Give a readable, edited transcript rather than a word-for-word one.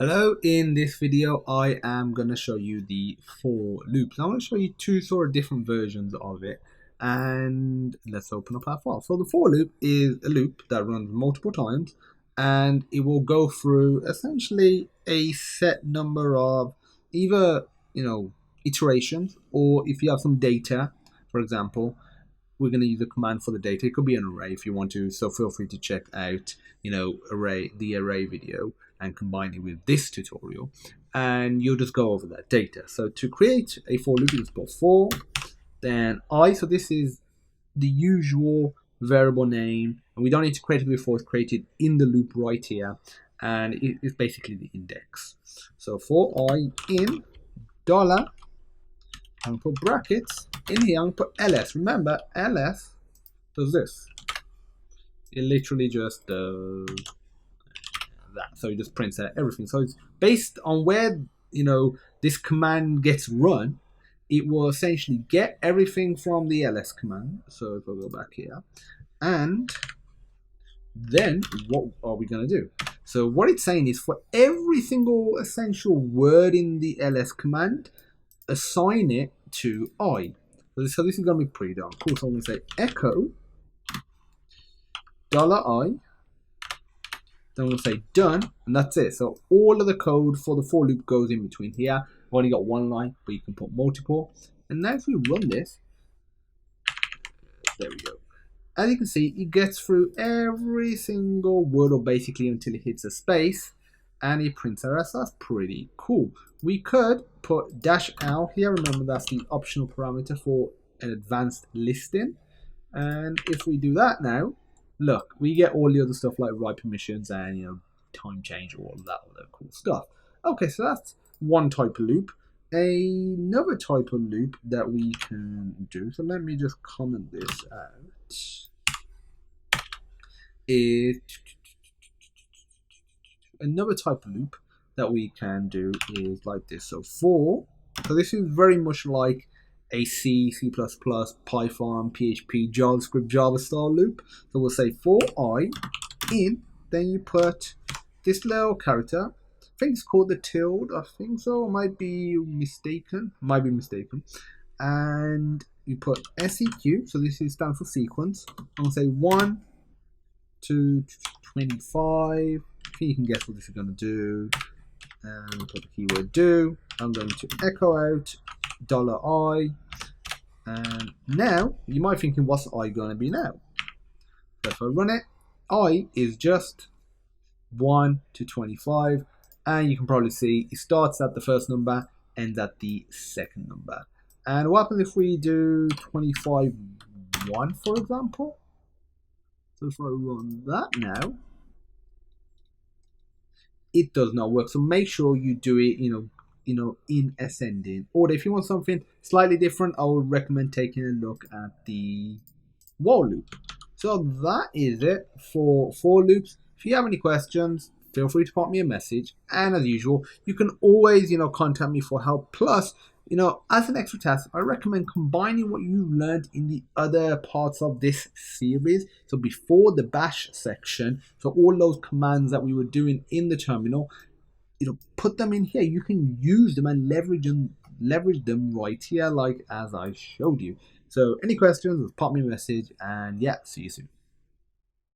Hello, in this video I am going to show you the for loop. Now I'm going to show you two sort of different versions of it, and let's open up our file. So the for loop is a loop that runs multiple times, and it will go through essentially a set number of either iterations, or if you have some data, for example, we're going to use a command for the data. It could be an array if you want to, so feel free to check out the array video and combine it with this tutorial, and you'll just go over that data. So to create a for loop, you just put for, then I, so this is the usual variable name, and we don't need to create it before it's created in the loop right here, and it is basically the index. So for I in dollar, I'm put brackets in here, I'm put ls. Remember, ls does this. It literally just does that. So it just prints out everything. So it's based on where this command gets run. It will essentially get everything from the ls command. So if I go back here, and then what are we going to do? So what it's saying is for every single essential word in the ls command, assign it to I. So this is going to be pretty darn cool. So I'm going to say echo $i. Then I'm going to say done, and that's it. So all of the code for the for loop goes in between here. I've only got one line, but you can put multiple. And now if we run this, there we go. As you can see, it gets through every single word, or basically until it hits a space, and it prints out. So that's pretty cool. We could put -l here. Remember, that's the optional parameter for an advanced listing. And if we do that now, look, we get all the other stuff like write permissions and time change, all of that other cool stuff. Okay, so that's one type of loop. Another type of loop that we can do, so let me just comment this out, is another type of loop that we can do is like this. So for, so this is very much like a C, C++, Python, PHP, JavaScript, Java style loop. So we'll say for I in, then you put this little character. I think it's called the tilde. I think so. Might be mistaken. And you put seq. So this is stands for sequence. I'm gonna say 1 to 25. I think you can guess what this is gonna do. And put the keyword do. I'm going to echo out $i. And now you might be thinking, what's I going to be now? So if I run it, I is just 1 to 25, and you can probably see it starts at the first number, ends at the second number. And what happens if we do 25 1, for example? So if I run that now, it does not work. So make sure you do it in ascending order. If you want something slightly different, I would recommend taking a look at the while loop. So that is it for loops. If you have any questions, feel free to pop me a message, and as usual, you can always contact me for help. Plus, as an extra task, I recommend combining what you learned in the other parts of this series. So before the bash section, so all those commands that we were doing in the terminal, put them in here. You can use them and leverage them right here, like as I showed you. So any questions, pop me a message, and yeah, see you soon.